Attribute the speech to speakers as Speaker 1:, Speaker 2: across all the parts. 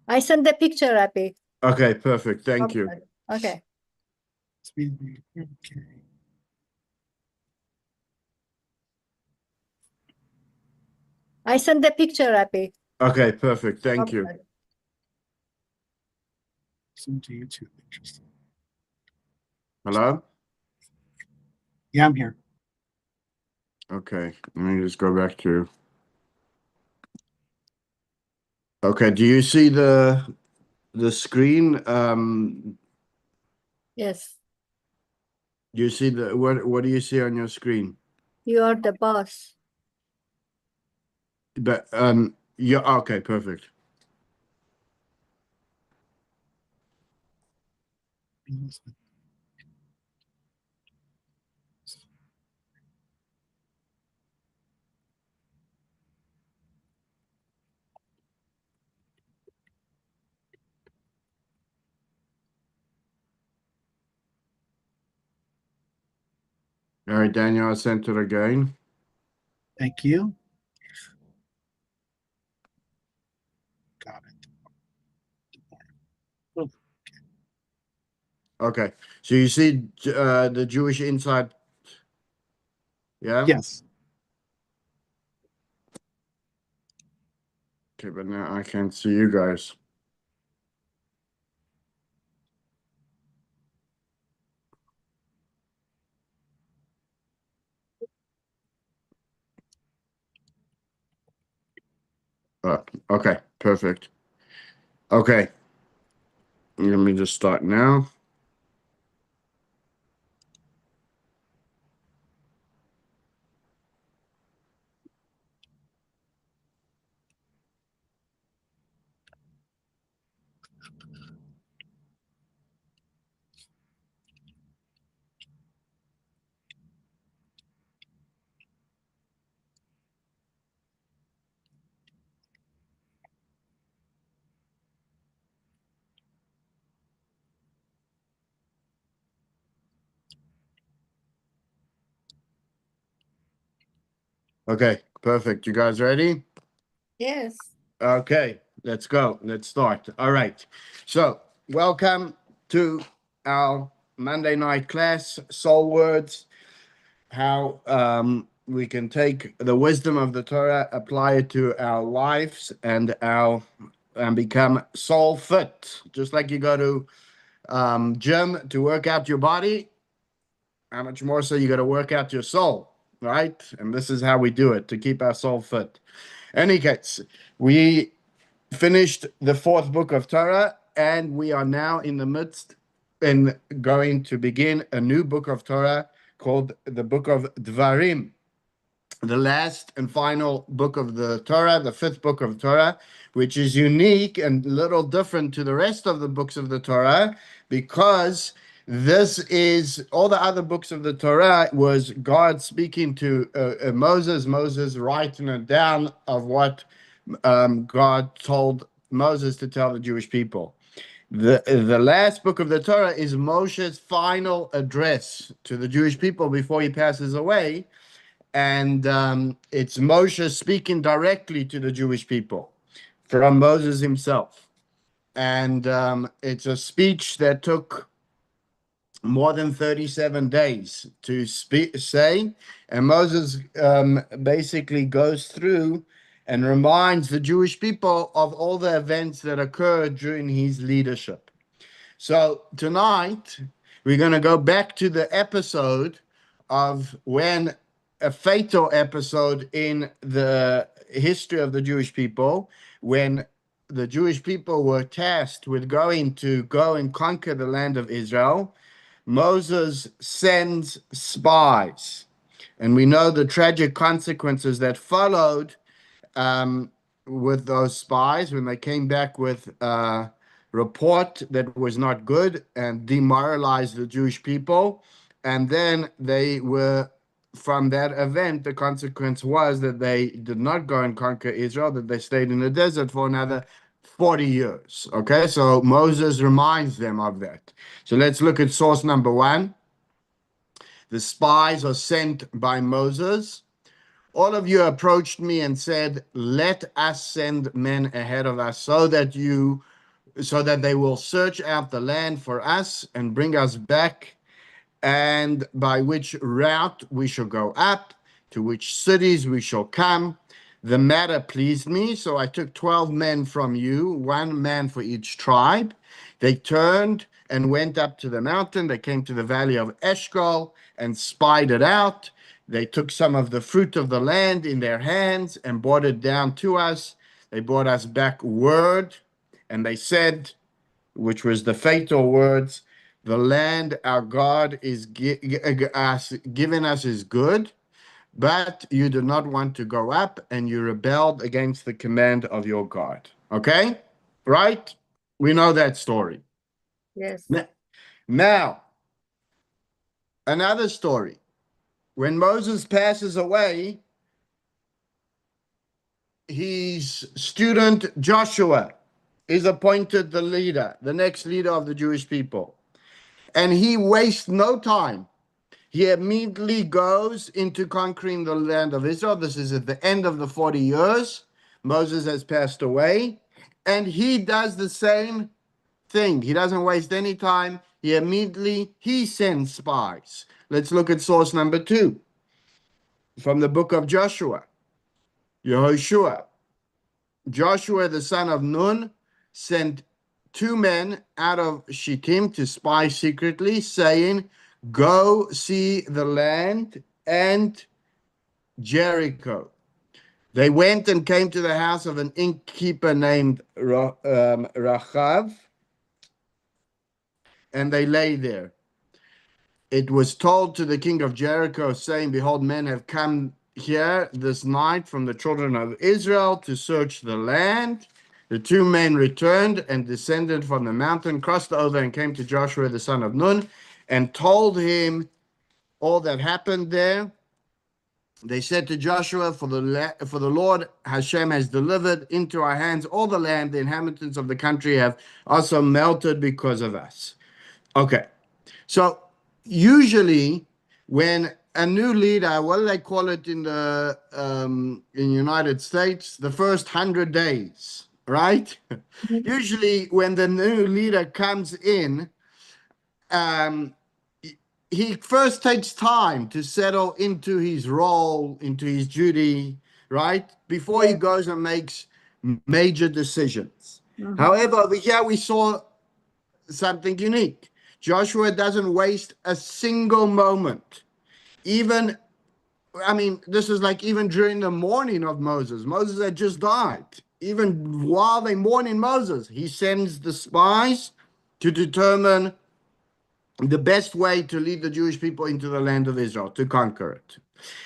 Speaker 1: I sent the picture, Rapi.
Speaker 2: Okay, perfect. Thank you.
Speaker 1: Okay.
Speaker 3: Okay.
Speaker 1: I sent the picture, Rapi.
Speaker 2: Okay, perfect. Thank you.
Speaker 3: Listen to YouTube. Interesting.
Speaker 2: Hello?
Speaker 3: Yeah, I'm here.
Speaker 2: Okay, let me just go back to. Okay, do you see the screen?
Speaker 1: Yes,
Speaker 2: You see what do you see on your screen?
Speaker 1: you are the boss.
Speaker 2: But yeah, okay, perfect. All right, Daniel, I sent it again.
Speaker 3: Thank you. Got it.
Speaker 2: Okay, so you see the Jewish inside, yeah?
Speaker 3: Yes.
Speaker 2: Okay, but now I can't see you guys. Okay, perfect. Okay, let me just start now. Okay, perfect. You guys ready?
Speaker 1: Yes.
Speaker 2: Okay, let's go. Let's start. All right. So, welcome to our Monday night class, Soul Words. How we can take the wisdom of the Torah, apply it to our lives, and become soul fit. Just like you go to gym to work out your body, how much more so you got to work out your soul, right? And this is how we do it to keep our soul fit. Any case, we finished the fourth book of Torah, and we are now in the midst and going to begin a new book of Torah called the Book of Dvarim, the last and final book of the Torah, the fifth book of Torah, which is unique and a little different to the rest of the books of the Torah, because this is all the other books of the Torah was God speaking to Moses writing it down of what God told Moses to tell the Jewish people. The last book of the Torah is Moshe's final address to the Jewish people before he passes away, and it's Moshe speaking directly to the Jewish people from Moses himself, and it's a speech that took more than 37 days to say, and Moses basically goes through and reminds the Jewish people of all the events that occurred during his leadership. So tonight we're going to go back to the episode of when a fatal episode in the history of the Jewish people, when the Jewish people were tasked with going to go and conquer the land of Israel. Moses sends spies, and we know the tragic consequences that followed with those spies when they came back with a report that was not good and demoralized the Jewish people. And then they were, from that event, the consequence was that they did not go and conquer Israel, that they stayed in the desert for another 40 years. Okay, so Moses reminds them of that. So let's look at source number one. The spies are sent by Moses. All of you approached me and said, let us send men ahead of us so that you so that they will search out the land for us and bring us back, and by which route we shall go up, to which cities we shall come. The matter pleased me, so I took 12 men from you, 1 man for each tribe. They turned and went up to the mountain. They came to the valley of Eshcol and spied it out. They took some of the fruit of the land in their hands and brought it down to us. They brought us back word, and they said, which was the fatal words, the land our God is given us is good, but you do not want to go up, and you rebelled against the command of your God. Okay? Right? We know that story.
Speaker 1: Yes.
Speaker 2: Now, another story. When Moses passes away, his student Joshua is appointed the leader, the next leader of the Jewish people. And he wastes no time. He immediately goes into conquering the land of Israel. This is at the end of the 40 years. Moses has passed away. And he does the same thing. He doesn't waste any time. He sends spies. Let's look at source number 2 from the book of Joshua. Yehoshua. Joshua, the son of Nun, sent 2 men out of Shittim to spy secretly, saying, go see the land and Jericho. They went and came to the house of an innkeeper named Rachav, and they lay there. It was told to the king of Jericho, saying, behold, men have come here this night from the children of Israel to search the land. The 2 men returned and descended from the mountain, crossed over, and came to Joshua the son of Nun, and told him all that happened there. They said to Joshua, for the Lord Hashem has delivered into our hands all the land. The inhabitants of the country have also melted because of us. Okay, so usually when a new leader, what do they call it in the United States? The first 100 days, right?
Speaker 1: Mhm.
Speaker 2: Usually when the new leader comes in, he first takes time to settle into his role, into his duty, right? Before he
Speaker 1: Yes.
Speaker 2: goes and makes major decisions.
Speaker 1: Mhm.
Speaker 2: However, over here we saw something unique. Joshua doesn't waste a single moment. Even, I mean, this is like even during the mourning of Moses. Moses had just died. Even while they mourning Moses, he sends the spies to determine the best way to lead the Jewish people into the land of Israel, to conquer it.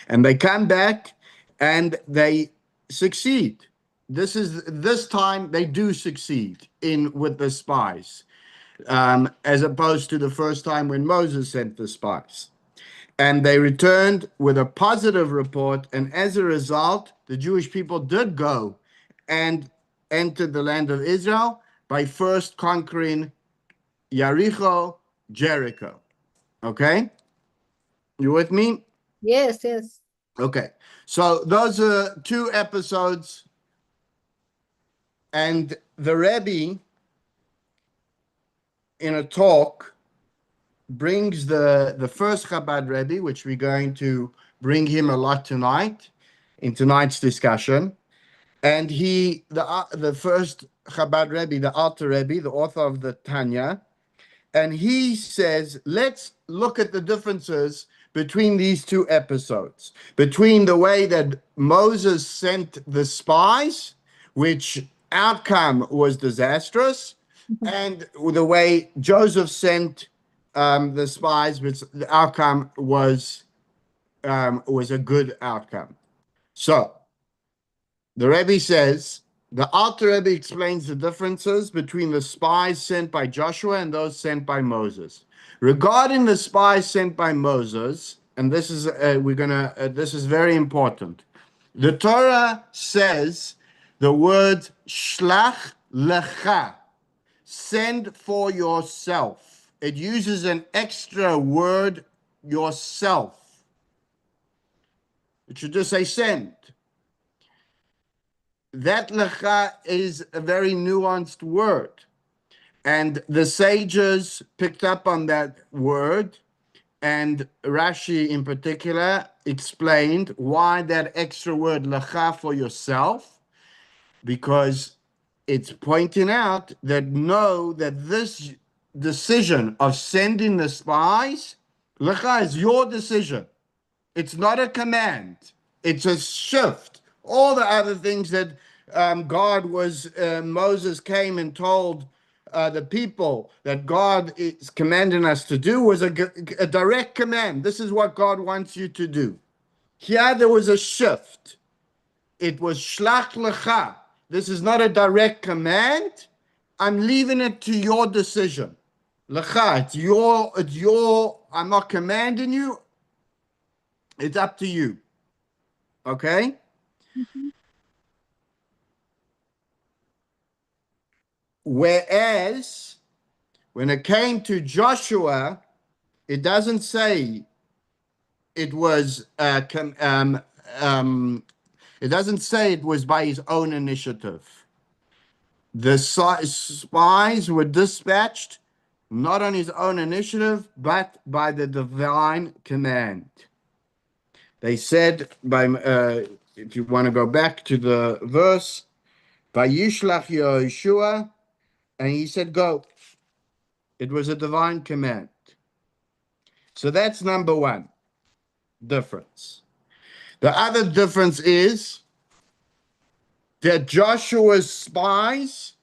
Speaker 2: And they come back and they succeed. This time they do succeed in with the spies, as opposed to the first time when Moses sent the spies. And they returned with a positive report, and as a result, the Jewish people did go and entered the land of Israel by first conquering Jericho. Okay? You with me?
Speaker 1: Yes, yes.
Speaker 2: Okay. So those are 2 episodes. And the Rebbe, in a talk, brings the first Chabad Rebbe, which we're going to bring him a lot tonight, in tonight's discussion. And the first Chabad Rebbe, the Alter Rebbe, the author of the Tanya, and he says, let's look at the differences between these 2 episodes, between the way that Moses sent the spies, which outcome was disastrous, and the way Joseph sent the spies, which the outcome was a good outcome. So the Rebbe says, the Alter Rebbe explains the differences between the spies sent by Joshua and those sent by Moses. Regarding the spies sent by Moses, and this is this is very important. The Torah says the word shlach lecha, send for yourself. It uses an extra word, yourself. It should just say send. That lecha is a very nuanced word. And the sages picked up on that word, and Rashi in particular explained why that extra word lecha for yourself, because it's pointing out that know that this decision of sending the spies, lecha, is your decision. It's not a command. It's a shift. All the other things that God was, Moses came and told the people that God is commanding us to do was a direct command. This is what God wants you to do. Here there was a shift. It was shlach lecha. This is not a direct command. I'm leaving it to your decision. Lecha, it's your, I'm not commanding you. It's up to you. Okay? Whereas when it came to Joshua, it doesn't say it was it doesn't say it was by his own initiative. The spies were dispatched not on his own initiative, but by the divine command. They said by if you want to go back to the verse, Vayishlach Yehoshua, and he said, go. It was a divine command. So that's number one difference. The other difference is that Joshua's spies,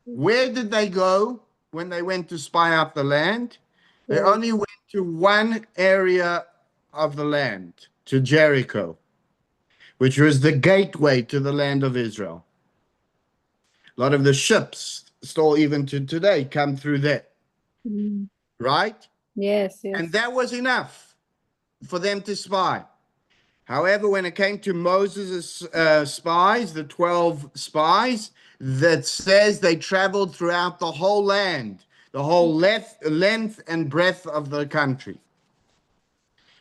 Speaker 2: where did they go when they went to spy out the land? They
Speaker 1: Yes.
Speaker 2: only went to one area of the land, to Jericho, which was the gateway to the land of Israel. A lot of the ships, still even to today, come through there,
Speaker 1: Mm.
Speaker 2: right?
Speaker 1: Yes,
Speaker 2: And
Speaker 1: yes.
Speaker 2: that was enough for them to spy. However, when it came to Moses' spies, the 12 spies, that says they traveled throughout the whole land, the whole length and breadth of the country.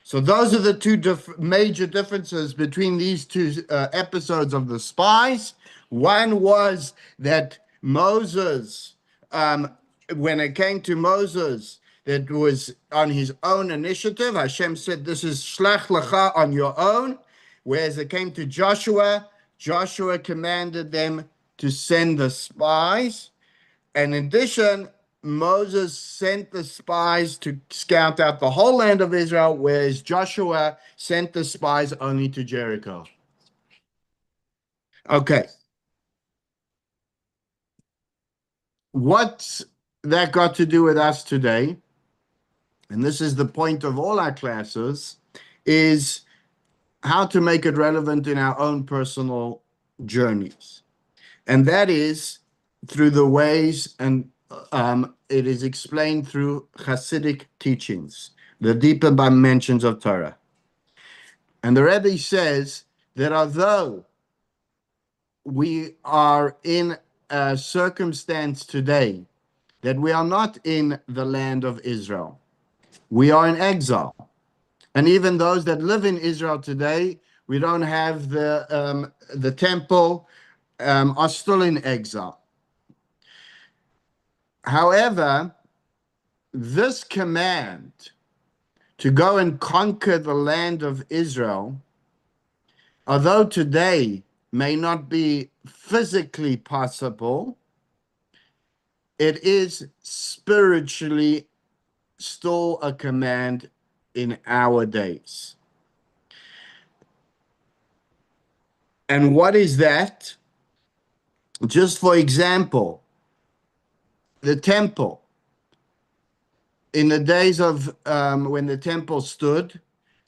Speaker 2: So those are the two major differences between these two episodes of the spies. One was that Moses, when it came to Moses, that was on his own initiative. Hashem said, this is shlach lecha, on your own. Whereas it came to Joshua, Joshua commanded them to send the spies. And in addition, Moses sent the spies to scout out the whole land of Israel, whereas Joshua sent the spies only to Jericho. Okay. What's that got to do with us today? And this is the point of all our classes, is how to make it relevant in our own personal journeys. And that is through the ways, and it is explained through Hasidic teachings, the deeper dimensions of Torah. And the Rebbe says that although we are in a circumstance today that we are not in the land of Israel, we are in exile. And even those that live in Israel today, we don't have the temple, are still in exile. However, this command to go and conquer the land of Israel, although today may not be physically possible, it is spiritually still a command in our days. And what is that? Just for example, the temple. In the days of when the temple stood,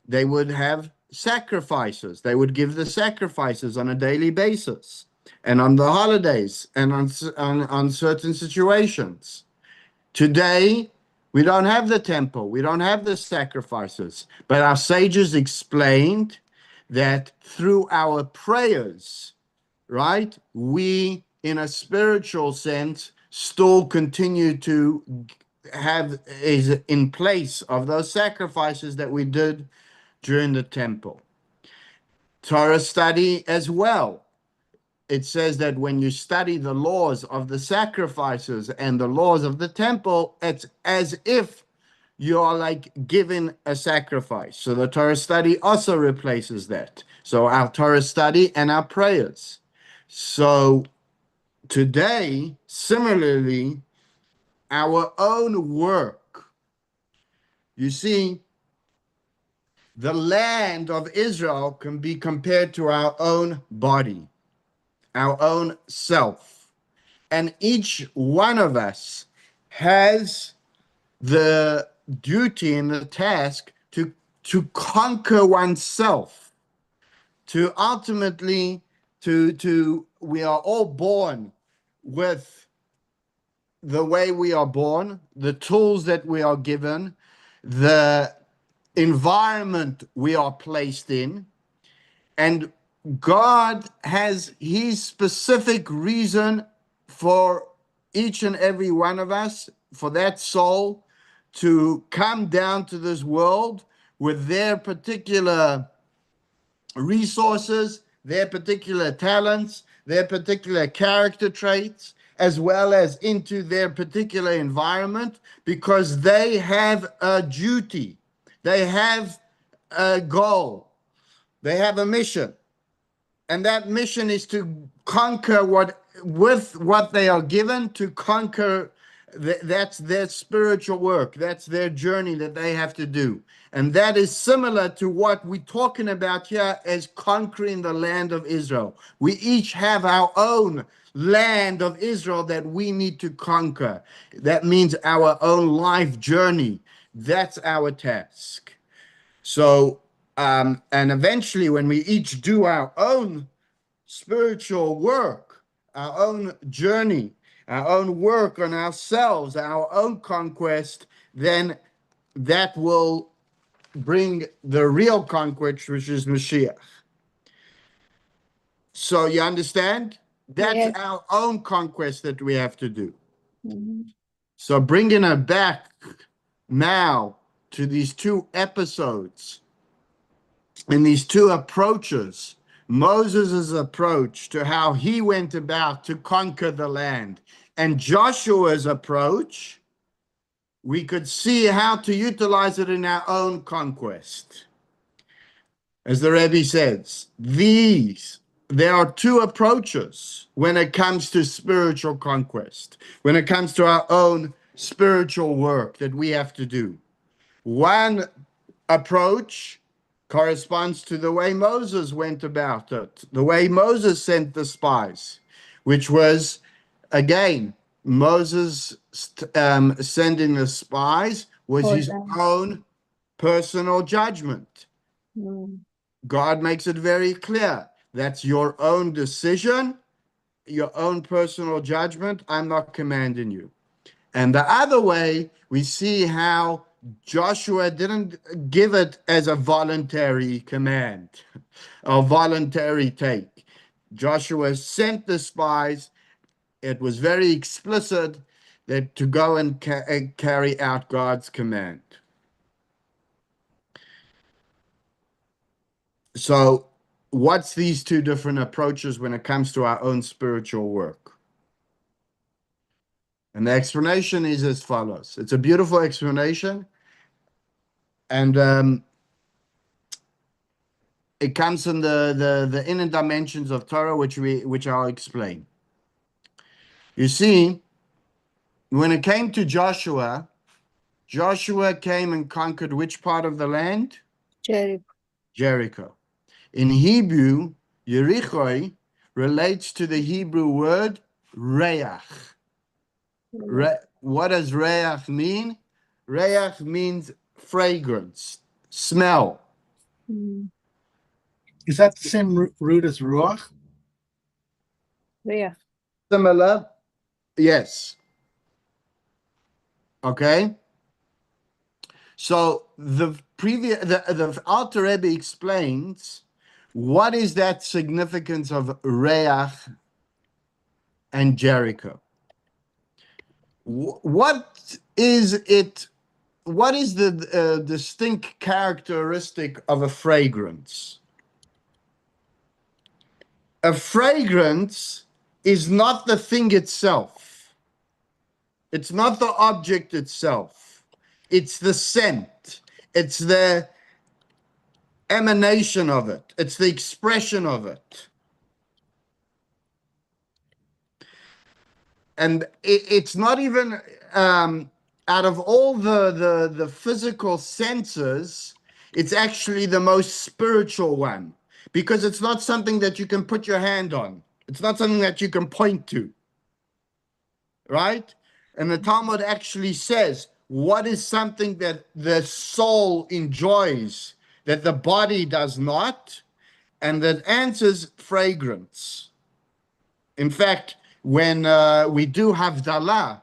Speaker 2: they would have sacrifices. They would give the sacrifices on a daily basis and on the holidays and on certain situations. Today, we don't have the temple. We don't have the sacrifices. But our sages explained that through our prayers, right, we, in a spiritual sense, still continue to have is in place of those sacrifices that we did during the temple. Torah study as well. it says that when you study the laws of the sacrifices and the laws of the temple, it's as if you are like giving a sacrifice. So the Torah study also replaces that. So our Torah study and our prayers. So today, similarly, our own work, you see, the land of Israel can be compared to our own body, our own self. And each one of us has the duty and the task to conquer oneself, to ultimately, we are all born with the way we are born, the tools that we are given, the environment we are placed in, and God has his specific reason for each and every one of us, for that soul to come down to this world with their particular resources, their particular talents, their particular character traits, as well as into their particular environment, because they have a duty, they have a goal, they have a mission. And that mission is to conquer with what they are given, to conquer. That's their spiritual work. That's their journey that they have to do. And that is similar to what we're talking about here as conquering the land of Israel. We each have our own land of Israel that we need to conquer. That means our own life journey. That's our task. So, and eventually when we each do our own spiritual work, our own journey, our own work on ourselves, our own conquest, then that will bring the real conquest, which is Mashiach. So you understand? That's
Speaker 1: Yes.
Speaker 2: our own conquest that we have to do.
Speaker 1: Mhm.
Speaker 2: So bringing it back now to these two episodes and these two approaches, Moses' approach to how he went about to conquer the land, and Joshua's approach, we could see how to utilize it in our own conquest. As the Rebbe says, there are two approaches when it comes to spiritual conquest, when it comes to our own spiritual work that we have to do. One approach corresponds to the way Moses went about it, the way Moses sent the spies, which was, again, Moses sending the spies was
Speaker 1: For
Speaker 2: his
Speaker 1: them.
Speaker 2: own personal judgment.
Speaker 1: Mm.
Speaker 2: God makes it very clear. That's your own decision, your own personal judgment. I'm not commanding you. And the other way, we see how Joshua didn't give it as a voluntary command, a voluntary take. Joshua sent the spies. It was very explicit that to go and carry out God's command. So what's these two different approaches when it comes to our own spiritual work? And the explanation is as follows. It's a beautiful explanation. And it comes from the inner dimensions of Torah, which I'll explain. You see, when it came to Joshua, Joshua came and conquered which part of the land?
Speaker 1: Jericho.
Speaker 2: Jericho. In Hebrew, Yericho relates to the Hebrew word reach. What does reach mean? Reach means fragrance, smell.
Speaker 1: Mm.
Speaker 3: Is that the same root as ruach?
Speaker 1: Yeah.
Speaker 2: Similar, yes. Okay. So the Alter Rebbe explains what is that significance of Reach and Jericho. What is it? What is the distinct characteristic of a fragrance? A fragrance is not the thing itself. It's not the object itself. It's the scent. It's the emanation of it. It's the expression of it. And it's not even out of all the physical senses, it's actually the most spiritual one, because it's not something that you can put your hand on. It's not something that you can point to, right? And the Talmud actually says, what is something that the soul enjoys that the body does not? And that answers fragrance. In fact, when we do Havdalah,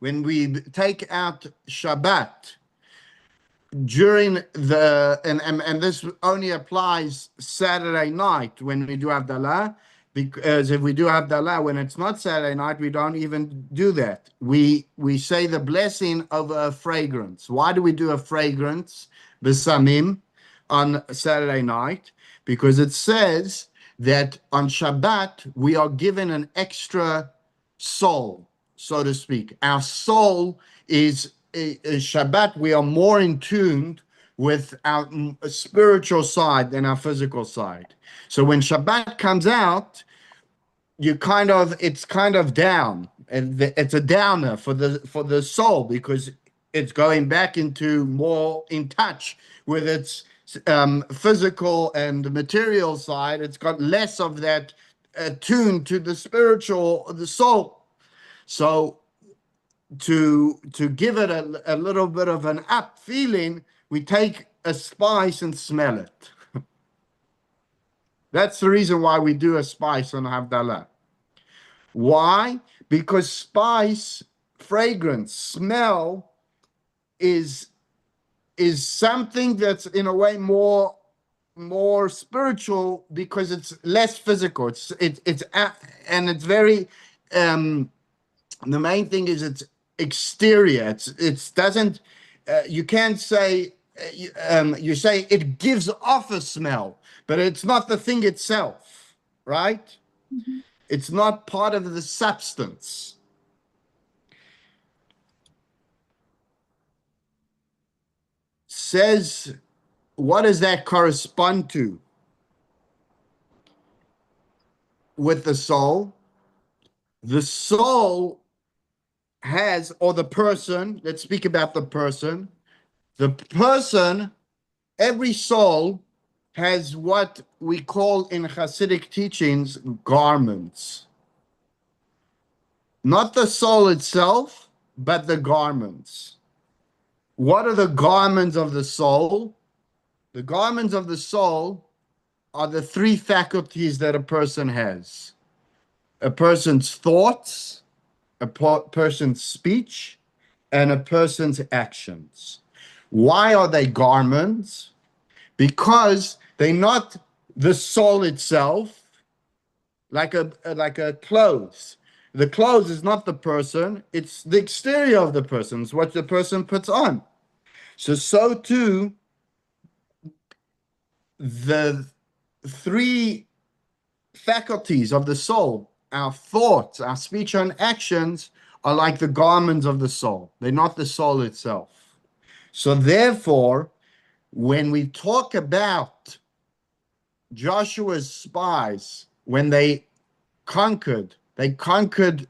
Speaker 2: when we take out Shabbat, during the, and this only applies Saturday night when we do Havdalah, because if we do Havdalah when it's not Saturday night, we don't even do that. We say the blessing of a fragrance. Why do we do a fragrance, Besamim, on Saturday night? Because it says that on Shabbat, we are given an extra soul, so to speak. Our soul is Shabbat, we are more in tune with our spiritual side than our physical side. So when Shabbat comes out, it's kind of down, and it's a downer for the soul, because it's going back into more in touch with its physical and material side. It's got less of that attuned to the spiritual, the soul. So to give it a little bit of an up feeling, we take a spice and smell it. That's the reason why we do a spice on Havdalah. Why? Because spice, fragrance, smell is something that's in a way more spiritual, because it's less physical. It's and it's very the main thing is it's exterior. It doesn't you can't say you say it gives off a smell, but it's not the thing itself, right? It's not part of the substance. Says, what does that correspond to with the soul? The soul has, or the person, let's speak about the person. The person, every soul has what we call in Hasidic teachings garments. Not the soul itself, but the garments. What are the garments of the soul? The garments of the soul are the three faculties that a person has: a person's thoughts, a person's speech, and a person's actions. Why are they garments? Because they're not the soul itself, like a clothes. The clothes is not the person, it's the exterior of the person, it's what the person puts on. So too, the three faculties of the soul, our thoughts, our speech, and actions, are like the garments of the soul. They're not the soul itself. So therefore, when we talk about Joshua's spies, when they conquered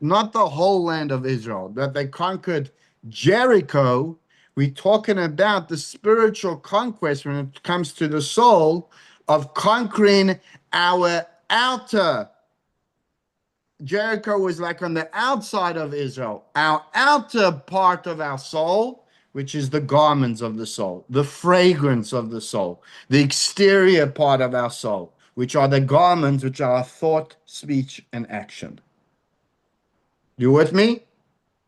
Speaker 2: not the whole land of Israel, but they conquered Jericho. We're talking about the spiritual conquest when it comes to the soul, of conquering our outer. Jericho was like on the outside of Israel. Our outer part of our soul, which is the garments of the soul, the fragrance of the soul, the exterior part of our soul, which are the garments, which are thought, speech, and action. You with me?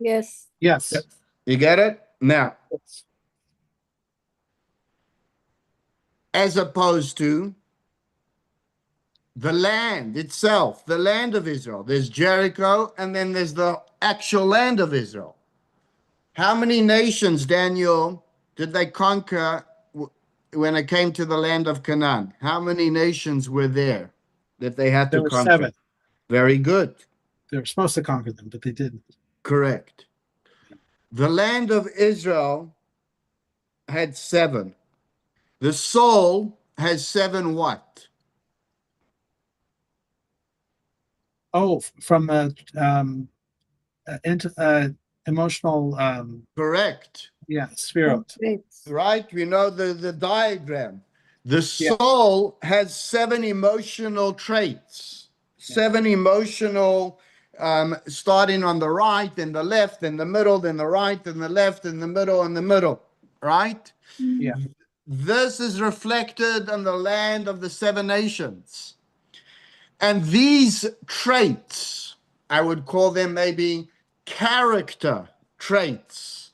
Speaker 1: Yes.
Speaker 3: Yes.
Speaker 2: You get it? Now, as opposed to the land itself, the land of Israel. There's Jericho, and then there's the actual land of Israel. How many nations, Daniel, did they conquer when it came to the land of Canaan? How many nations were there? that they had
Speaker 3: There
Speaker 2: to
Speaker 3: were
Speaker 2: conquer?
Speaker 3: 7.
Speaker 2: Very good.
Speaker 3: They were supposed to conquer them, but they didn't.
Speaker 2: Correct. The land of Israel had 7. The soul has 7 what?
Speaker 3: Oh, from emotional,
Speaker 2: Correct.
Speaker 3: yeah, spherot.
Speaker 1: Great.
Speaker 2: Right? We know the diagram. The
Speaker 3: Yeah.
Speaker 2: soul has 7 emotional traits, 7 emotional, starting on the right, then the left, then the middle, then the right, then the left, and the middle, and the middle, right?
Speaker 3: Yeah.
Speaker 2: This is reflected on the land of the 7 nations. And these traits, I would call them maybe character traits,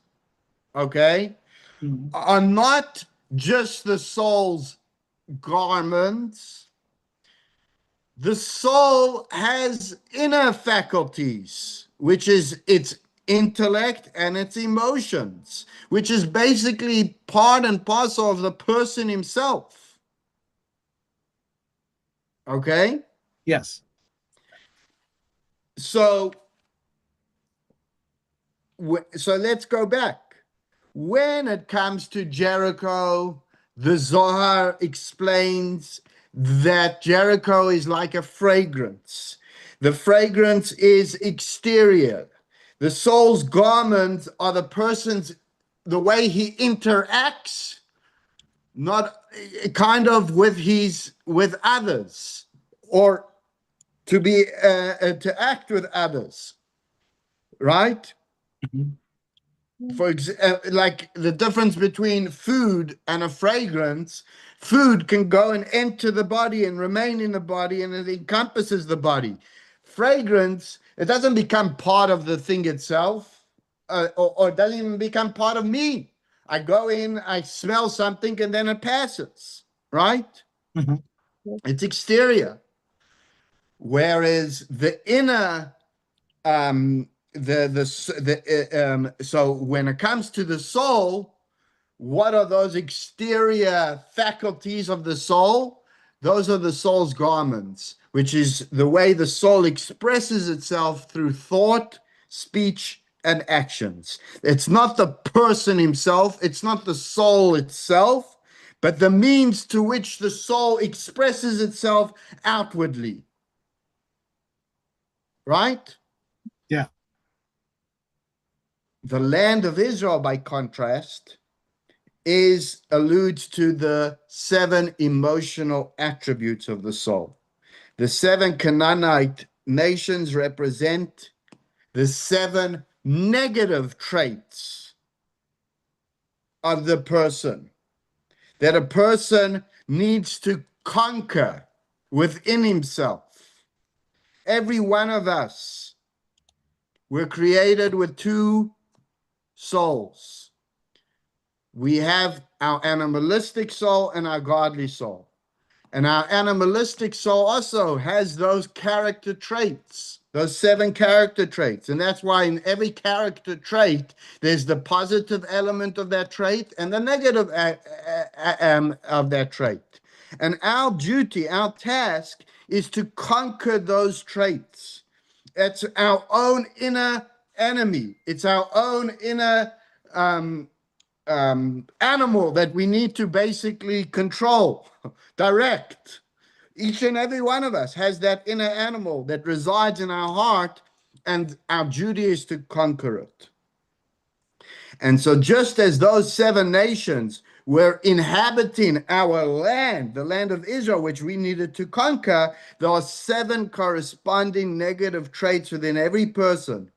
Speaker 2: okay,
Speaker 3: Mhm.
Speaker 2: are not just the soul's garments. The soul has inner faculties, which is its intellect and its emotions, which is basically part and parcel of the person himself. Okay?
Speaker 3: Yes.
Speaker 2: So, so let's go back. When it comes to Jericho, the Zohar explains that Jericho is like a fragrance. The fragrance is exterior. The soul's garments are the person's, the way he interacts, not kind of with others, or to act with others, right?
Speaker 3: Mhm.
Speaker 2: Like the difference between food and a fragrance, food can go and enter the body and remain in the body, and it encompasses the body. Fragrance, it doesn't become part of the thing itself, or it doesn't even become part of me. I go in, I smell something, and then it passes, right?
Speaker 3: Mhm.
Speaker 2: It's exterior. Whereas the inner, so when it comes to the soul, what are those exterior faculties of the soul? Those are the soul's garments, which is the way the soul expresses itself through thought, speech, and actions. It's not the person himself, it's not the soul itself, but the means to which the soul expresses itself outwardly. Right?
Speaker 3: Yeah.
Speaker 2: The land of Israel, by contrast, alludes to the 7 emotional attributes of the soul. The 7 Canaanite nations represent the 7 negative traits of the person that a person needs to conquer within himself. Every one of us, we're created with 2 souls. We have our animalistic soul and our godly soul. And our animalistic soul also has those character traits, those 7 character traits. And that's why in every character trait, there's the positive element of that trait and the negative of that trait. And our duty, our task is to conquer those traits. It's our own inner enemy. It's our own inner animal that we need to basically control, direct. Each and every one of us has that inner animal that resides in our heart, and our duty is to conquer it. And so, just as those 7 nations were inhabiting our land, the land of Israel, which we needed to conquer, there are 7 corresponding negative traits within every person.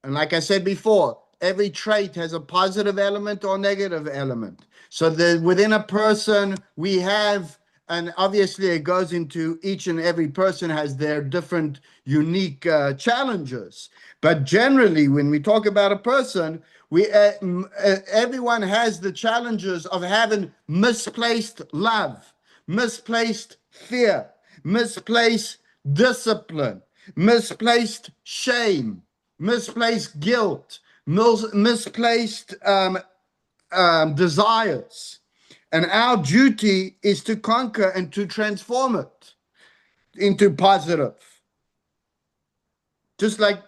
Speaker 2: And like I said before, every trait has a positive element or negative element. So that within a person, we have, and obviously it goes into each and every person has their different unique challenges. But generally, when we talk about a person, everyone has the challenges of having misplaced love, misplaced fear, misplaced discipline, misplaced shame, misplaced guilt, misplaced desires. And our duty is to conquer and to transform it into positive. Just like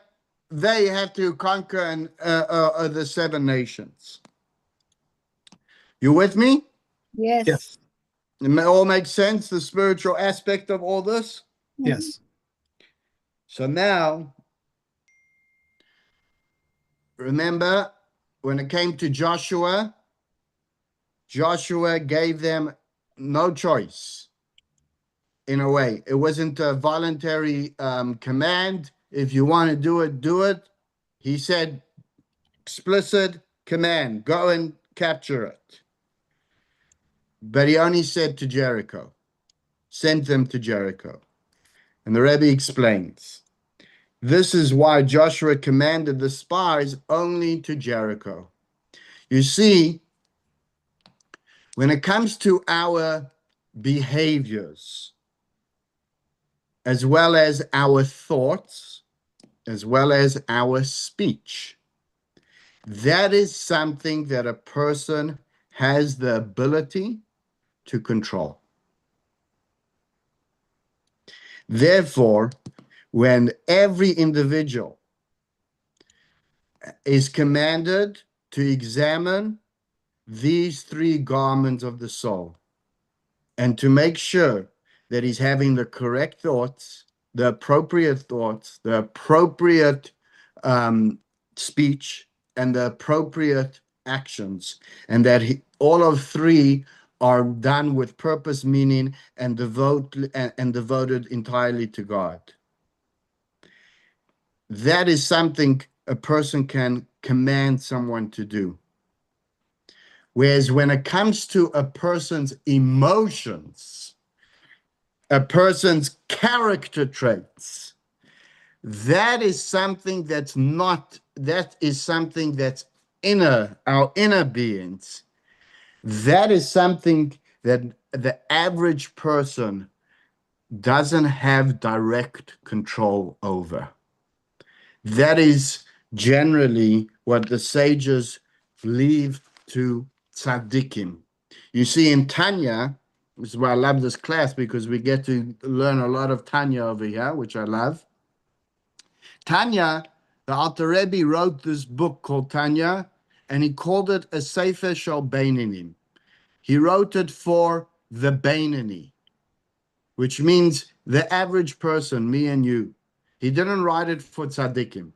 Speaker 2: they have to conquer the 7 nations. You with me?
Speaker 1: Yes.
Speaker 3: Yes.
Speaker 2: It all makes sense, the spiritual aspect of all this?
Speaker 1: Mhm.
Speaker 3: Yes.
Speaker 2: So now, remember, when it came to Joshua, Joshua gave them no choice, in a way. It wasn't a voluntary command. If you want to do it, do it. He said, explicit command, go and capture it. But he only said to Jericho, sent them to Jericho. And the Rebbe explains, this is why Joshua commanded the spies only to Jericho. You see, when it comes to our behaviors, as well as our thoughts, as well as our speech, that is something that a person has the ability to control. Therefore, when every individual is commanded to examine these 3 garments of the soul and to make sure that he's having the correct thoughts, the appropriate speech, and the appropriate actions, and that all of 3 are done with purpose, meaning, and devoted entirely to God. That is something a person can command someone to do. Whereas when it comes to a person's emotions, a person's character traits, that is something that's inner, our inner beings. That is something that the average person doesn't have direct control over. That is generally what the sages leave to tzaddikim. You see, in Tanya, this is why I love this class, because we get to learn a lot of Tanya over here, which I love. Tanya, the Alter Rebbe wrote this book called Tanya, and he called it a Sefer Shel Beinanim. He wrote it for the Beinani, which means the average person, me and you. He didn't write it for tzaddikim.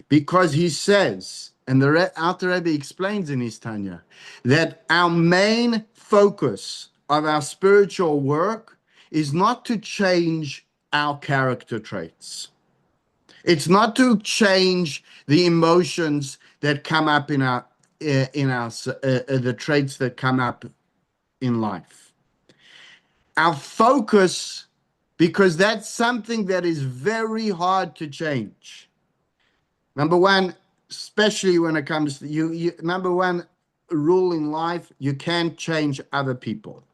Speaker 2: Because he says, and the Alter Rebbe explains in his Tanya, that our main focus of our spiritual work is not to change our character traits. It's not to change the emotions that come up the traits that come up in life. Our focus, because that's something that is very hard to change. Number one, especially when it comes to you, number one rule in life, you can't change other people.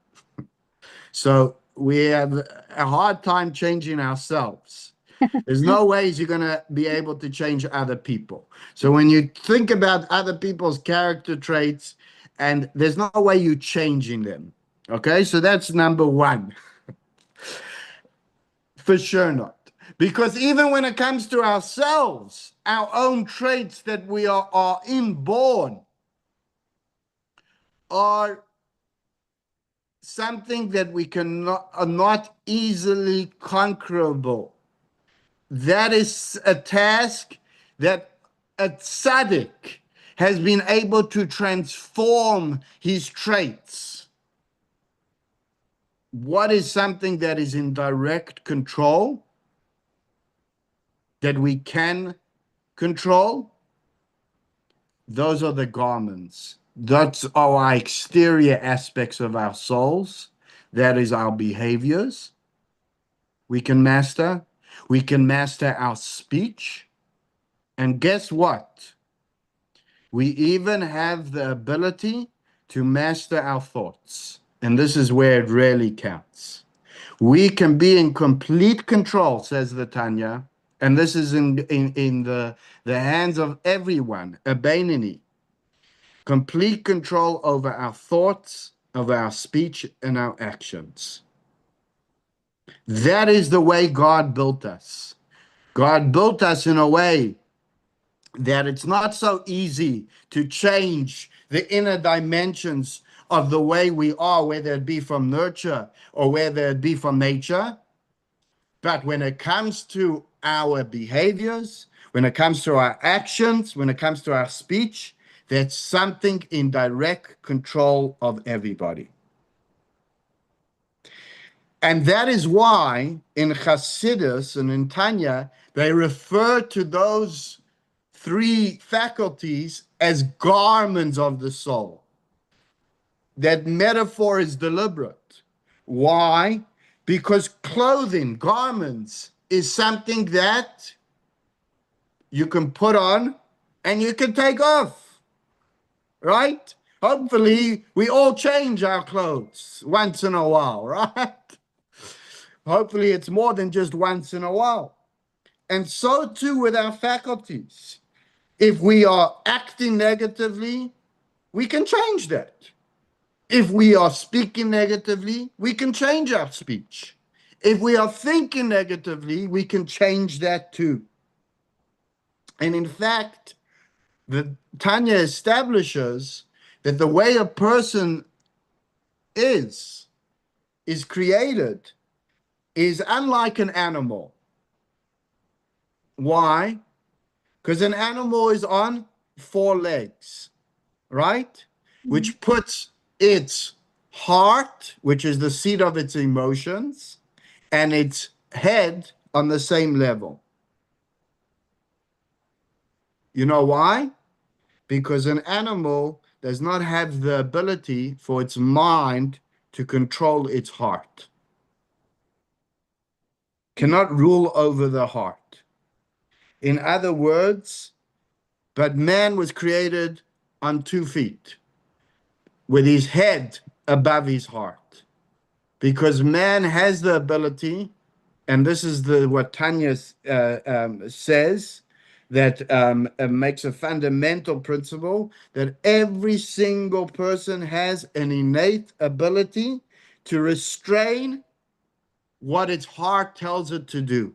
Speaker 2: So we have a hard time changing ourselves. There's no ways you're going to be able to change other people. So when you think about other people's character traits, and there's no way you're changing them. Okay, so that's number one. For sure not. Because even when it comes to ourselves, our own traits that we are inborn are something that we are not easily conquerable. That is a task that a tzaddik has been able to transform his traits. What is something that is in direct control, that we can control? Those are the garments. That's our exterior aspects of our souls. That is our behaviors. We can master. We can master our speech. And guess what? We even have the ability to master our thoughts. And this is where it really counts. We can be in complete control, says the Tanya, and this is in the hands of everyone, a Beinani. Complete control over our thoughts, of our speech and our actions. That is the way God built us. God built us in a way that it's not so easy to change the inner dimensions of the way we are, whether it be from nurture or whether it be from nature. But when it comes to our behaviors, when it comes to our actions, when it comes to our speech, that's something in direct control of everybody. And that is why in Hasidus and in Tanya, they refer to those three faculties as garments of the soul. That metaphor is deliberate. Why? Because clothing, garments, is something that you can put on and you can take off, right? Hopefully, we all change our clothes once in a while, right? Hopefully, it's more than just once in a while. And so too with our faculties. If we are acting negatively, we can change that. If we are speaking negatively, we can change our speech. If we are thinking negatively, we can change that too. And in fact, the Tanya establishes that the way a person is created is unlike an animal. Why? Because an animal is on 4 legs, right? Which puts its heart, which is the seat of its emotions, and its head on the same level. You know why? Because an animal does not have the ability for its mind to control its heart. Cannot rule over the heart. In other words, but man was created on 2 feet, with his head above his heart. Because man has the ability, and this is what Tanya says, that makes a fundamental principle, that every single person has an innate ability to restrain what its heart tells it to do.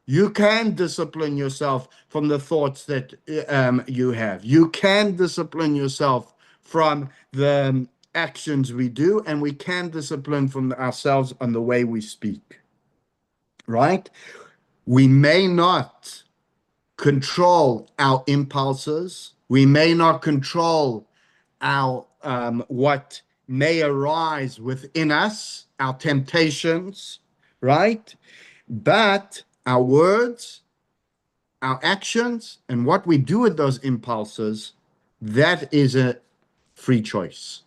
Speaker 2: You can discipline yourself from the thoughts that you have. You can discipline yourself from the actions we do, and we can discipline from ourselves on the way we speak. Right? We may not control our impulses. We may not control our what may arise within us, our temptations, right? But our words, our actions, and what we do with those impulses, that is a free choice.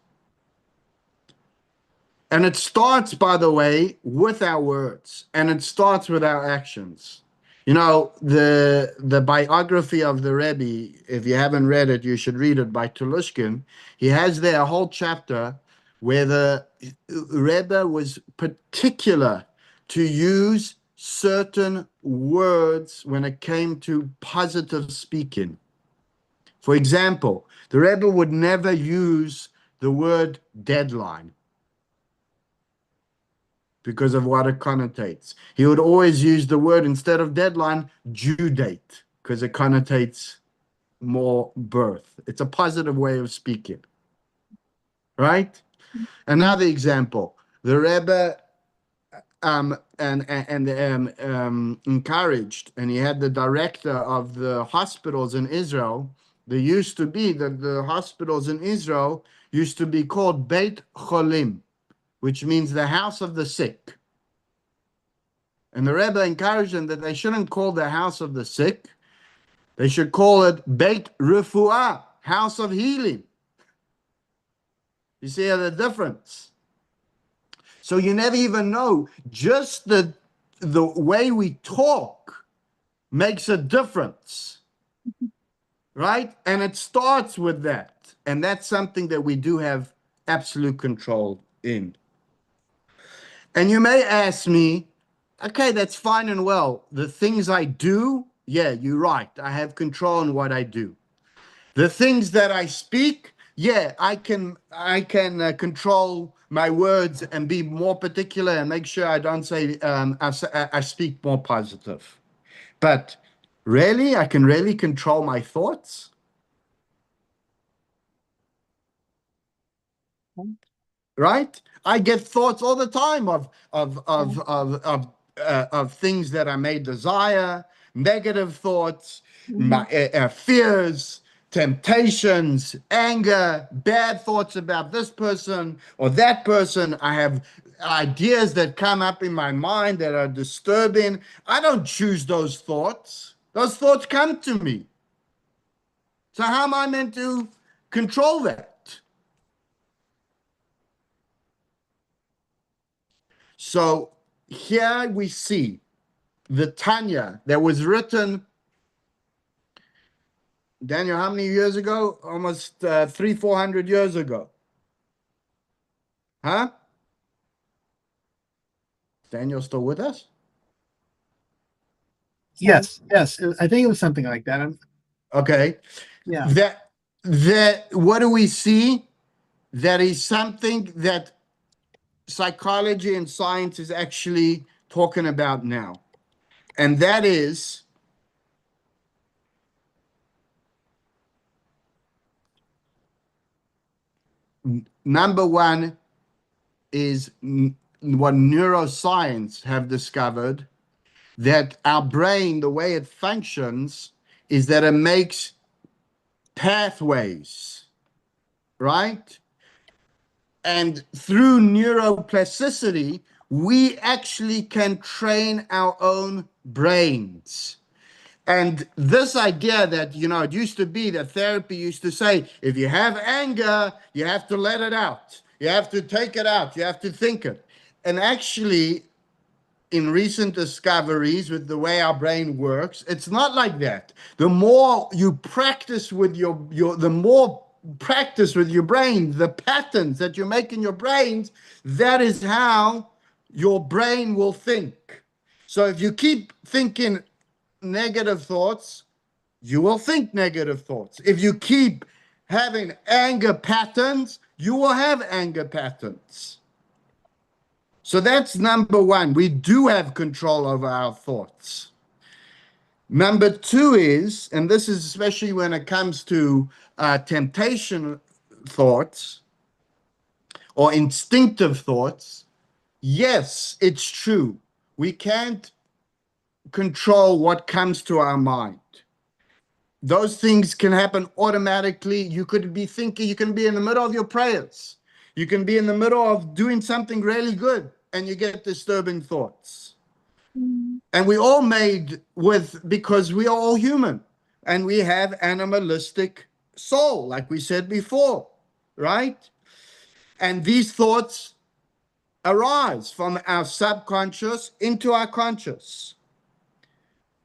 Speaker 2: And it starts, by the way, with our words, and it starts with our actions. You know, the biography of the Rebbe, if you haven't read it, you should read it, by Telushkin. He has there a whole chapter where the Rebbe was particular to use certain words when it came to positive speaking. For example, the Rebbe would never use the word deadline because of what it connotates. He would always use the word, instead of deadline, due date, because it connotates more birth. It's a positive way of speaking, right? Another example, the Rebbe encouraged, and he had the director of the hospitals in Israel. There used to be the hospitals in Israel used to be called Beit Cholim, which means the house of the sick. And the Rebbe encouraged them that they shouldn't call the house of the sick. They should call it Beit Refuah, house of healing. You see the difference? So you never even know. Just the way we talk makes a difference, right? And it starts with that. And that's something that we do have absolute control in. And you may ask me, okay, that's fine and well. The things I do, yeah, you're right. I have control on what I do. The things that I speak, yeah, I can control my words and be more particular and make sure I don't say I speak more positive. But really, I can really control my thoughts, right? I get thoughts all the time of things that I may desire, negative thoughts, my
Speaker 1: Mhm.
Speaker 2: fears, temptations, anger, bad thoughts about this person or that person. I have ideas that come up in my mind that are disturbing. I don't choose those thoughts. Those thoughts come to me. So how am I meant to control that? So here we see the Tanya that was written, Daniel, how many years ago? Almost 400 years ago. Huh? Daniel still with us?
Speaker 3: Yes, yes. I think it was something like that.
Speaker 2: Okay.
Speaker 3: Yeah.
Speaker 2: That what do we see? That is something that psychology and science is actually talking about now. And that is number one is what neuroscience have discovered, that our brain, the way it functions, is that it makes pathways, right? And through neuroplasticity, we actually can train our own brains. And this idea that, it used to be that therapy used to say, if you have anger, you have to let it out. You have to take it out. You have to think it. And actually, in recent discoveries with the way our brain works, it's not like that. The more you practice with the more practice with your brain, the patterns that you make in your brains, that is how your brain will think. So if you keep thinking negative thoughts, you will think negative thoughts. If you keep having anger patterns, you will have anger patterns. So that's number one. We do have control over our thoughts. Number two is, and this is especially when it comes to temptation thoughts or instinctive thoughts, yes, it's true. We can't control what comes to our mind. Those things can happen automatically. You could be thinking, you can be in the middle of your prayers. You can be in the middle of doing something really good and you get disturbing thoughts.
Speaker 1: Mhm.
Speaker 2: And we all made with, because we are all human and we have animalistic soul, like we said before, right? And these thoughts arise from our subconscious into our conscious.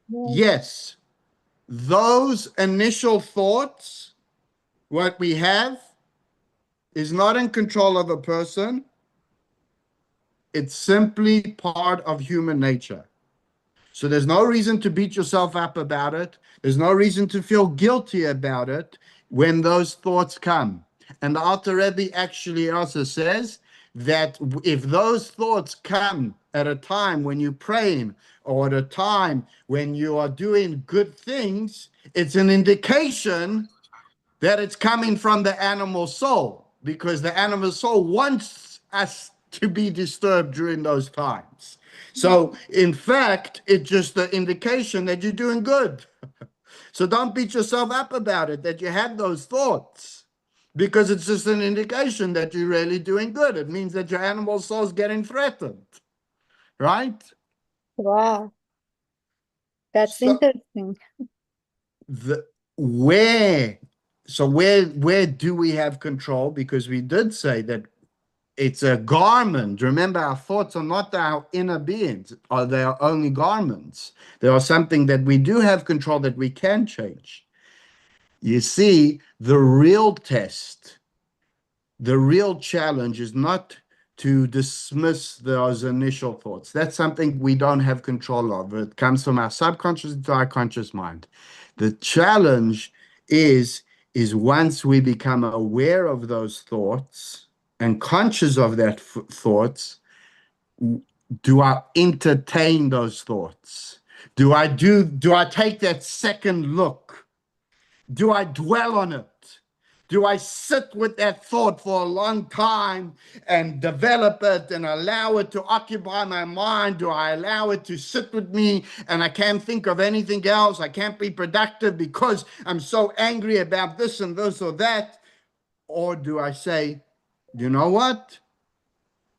Speaker 1: Yeah.
Speaker 2: Yes, those initial thoughts, what we have, is not in control of a person. It's simply part of human nature. So there's no reason to beat yourself up about it. There's no reason to feel guilty about it when those thoughts come. And the Alter Rebbe actually also says that if those thoughts come at a time when you're praying or at a time when you are doing good things, it's an indication that it's coming from the animal soul, because the animal soul wants us to be disturbed during those times. So, in fact, it's just the indication that you're doing good. So, don't beat yourself up about it that you had those thoughts, because it's just an indication that you're really doing good. It means that your animal soul is getting threatened, right?
Speaker 1: Wow, that's
Speaker 2: So,
Speaker 1: interesting.
Speaker 2: the where where do we have control? Because we did say that it's a garment. Remember, our thoughts are not our inner beings, or they are only garments. They are something that we do have control, that we can change. You see, the real test, the real challenge is not to dismiss those initial thoughts. That's something we don't have control of. It comes from our subconscious into our conscious mind. The challenge is is once we become aware of those thoughts and conscious of that thoughts, do I entertain those thoughts? Do I take that second look? Do I dwell on it? Do I sit with that thought for a long time and develop it and allow it to occupy my mind? Do I allow it to sit with me and I can't think of anything else? I can't be productive because I'm so angry about this and this or that. Or do I say, you know what?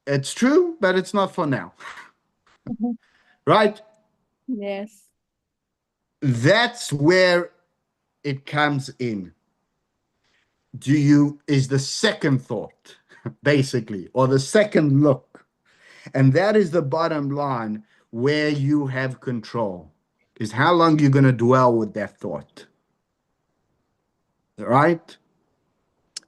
Speaker 2: It's true, but it's not for now.
Speaker 1: Mhm.
Speaker 2: Right?
Speaker 1: Yes.
Speaker 2: That's where it comes in. Is the second thought, basically, or the second look. And that is the bottom line where you have control, is how long you're going to dwell with that thought. Right?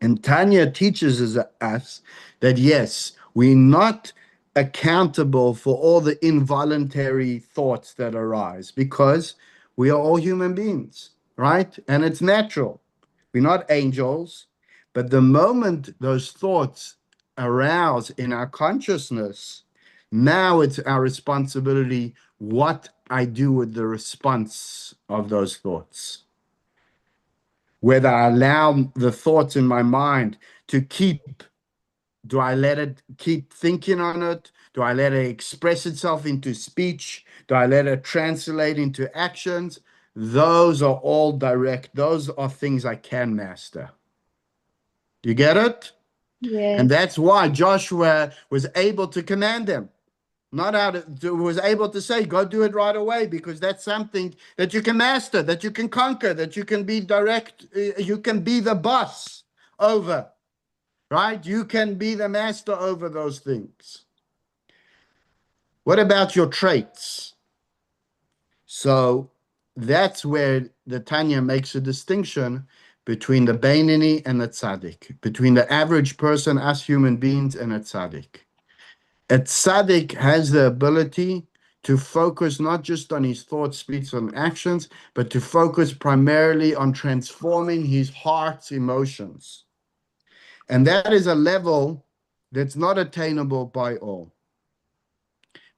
Speaker 2: And Tanya teaches us that yes, we're not accountable for all the involuntary thoughts that arise because we are all human beings, right? And it's natural. We're not angels. But the moment those thoughts arouse in our consciousness, now it's our responsibility what I do with the response of those thoughts. Whether I allow the thoughts in my mind to do I let it keep thinking on it? Do I let it express itself into speech? Do I let it translate into actions? Those are all direct. Those are things I can master. You get it? And
Speaker 1: Yes.
Speaker 2: that's why Joshua was able to command them. Was able to say, go do it right away, because that's something that you can master, that you can conquer, that you can be direct, you can be the boss over, right? You can be the master over those things. What about your traits? So that's where the Tanya makes a distinction between the Beinoni and the Tzaddik, between the average person, us human beings, and a Tzaddik. A tzaddik has the ability to focus not just on his thoughts, speech, and actions, but to focus primarily on transforming his heart's emotions. And that is a level that's not attainable by all.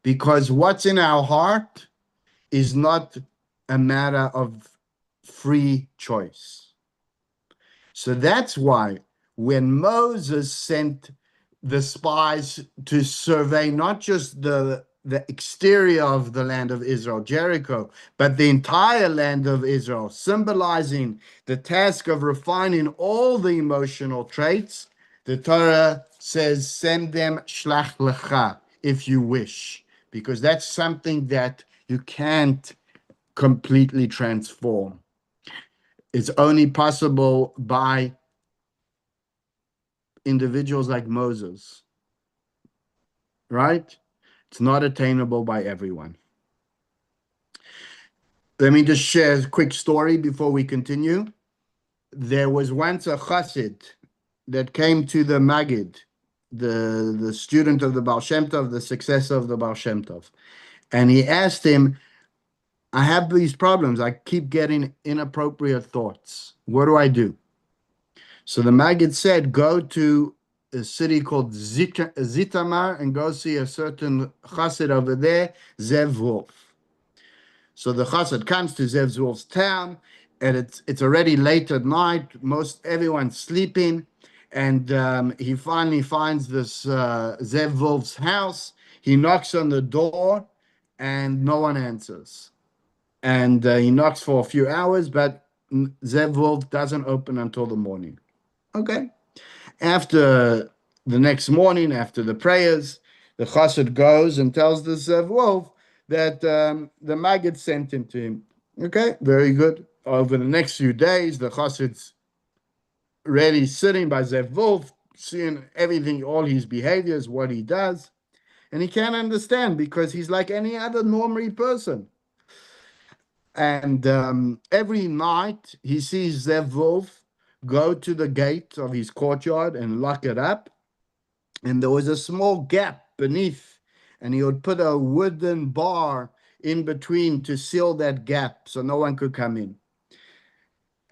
Speaker 2: Because what's in our heart is not a matter of free choice. So that's why when Moses sent the spies to survey not just the exterior of the land of Israel, Jericho, but the entire land of Israel, symbolizing the task of refining all the emotional traits, the Torah says, send them shlach lecha, if you wish, because that's something that you can't completely transform. It's only possible by individuals like Moses, right? It's not attainable by everyone. Let me just share a quick story before we continue. There was once a chassid that came to the Maggid, the student of the Baal Shem Tov, the successor of the Baal Shem Tov. And he asked him, I have these problems. I keep getting inappropriate thoughts. What do I do? So the Maggid said, go to a city called Zitamar and go see a certain chassid over there, Zev Wolf. So the chassid comes to Zev Wolf's town, and it's already late at night. Everyone's sleeping, and he finally finds this Zev Wolf's house. He knocks on the door, and no one answers. And he knocks for a few hours, but Zev Wolf doesn't open until the morning. Okay. After the next morning, after the prayers, the chassid goes and tells the Zev Wolf that the Maggid sent him to him. Okay, very good. Over the next few days, the chassid's really sitting by Zev Wolf, seeing everything, all his behaviors, what he does, and he can't understand because he's like any other normal person. And every night he sees Zev Wolf go to the gate of his courtyard and lock it up. And there was a small gap beneath, and he would put a wooden bar in between to seal that gap so no one could come in.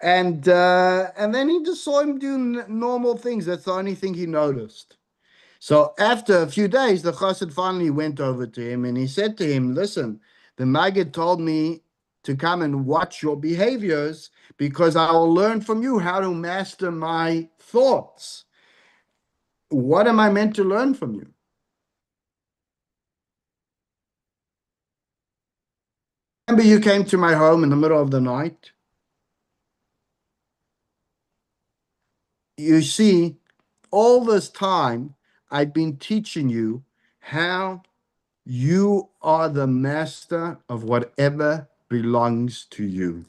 Speaker 2: And then he just saw him do normal things. That's the only thing he noticed. So after a few days, the chassid finally went over to him and he said to him, listen, the Maggid told me to come and watch your behaviors because I will learn from you how to master my thoughts. What am I meant to learn from you? Remember you came to my home in the middle of the night? You see, all this time, I've been teaching you how you are the master of whatever belongs to you.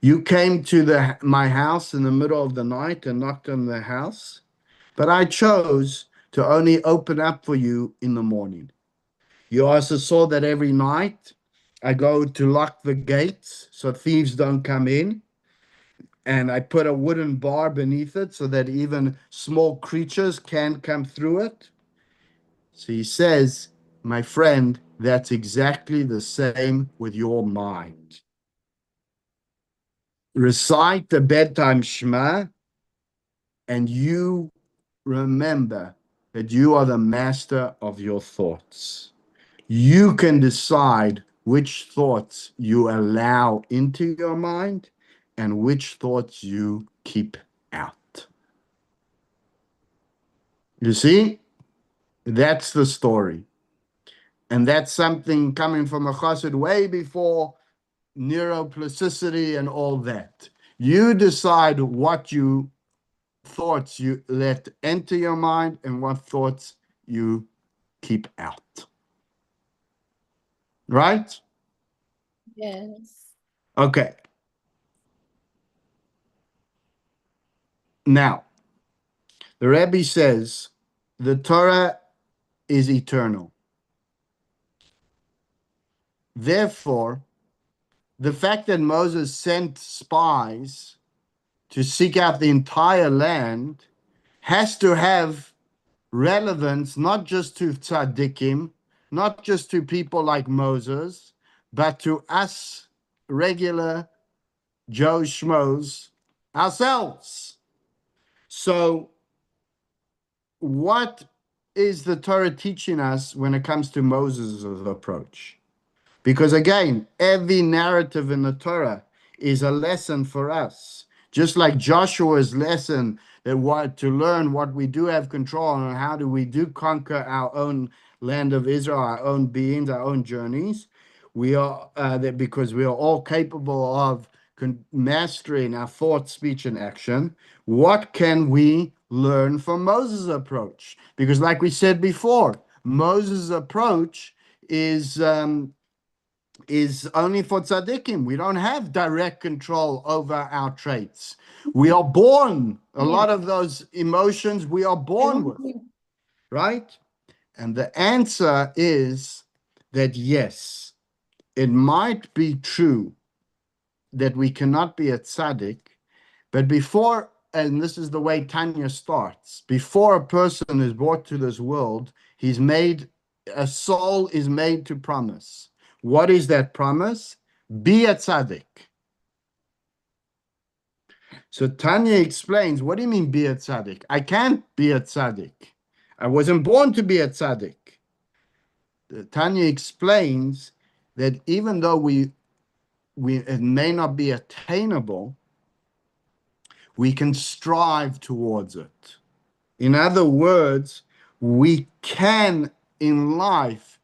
Speaker 2: You came to my house in the middle of the night and knocked on the house, but I chose to only open up for you in the morning. You also saw that every night I go to lock the gates so thieves don't come in, and I put a wooden bar beneath it so that even small creatures can come through it. So he says, my friend, that's exactly the same with your mind. Recite the bedtime Shema, and you remember that you are the master of your thoughts. You can decide which thoughts you allow into your mind and which thoughts you keep out. You see, that's the story. And that's something coming from a chassid way before neuroplasticity and all that. You decide what thoughts you let enter your mind and what thoughts you keep out. Right?
Speaker 1: Yes.
Speaker 2: Okay. Now, the Rebbe says the Torah is eternal. Therefore, the fact that Moses sent spies to seek out the entire land has to have relevance not just to tzaddikim, not just to people like Moses, but to us regular Joe Schmoes ourselves. So what is the Torah teaching us when it comes to Moses' approach? Because again, every narrative in the Torah is a lesson for us. Just like Joshua's lesson that what to learn what we do have control on and how do we do conquer our own land of Israel, our own beings, our own journeys. We are that because we are all capable of mastering our thought, speech, and action. What can we learn from Moses' approach? Because, like we said before, Moses' approach is only for tzaddikim. We don't have direct control over our traits. We are born, a lot of those emotions we are born with, right? And the answer is that yes, it might be true that we cannot be a tzaddik, but before, and this is the way Tanya starts, before a person is brought to this world, a soul is made to promise. What is that promise? Be a tzaddik. So Tanya explains, what do you mean be a tzaddik? I can't be a tzaddik. I wasn't born to be a tzaddik. Tanya explains that even though it may not be attainable, we can strive towards it. In other words, we can in life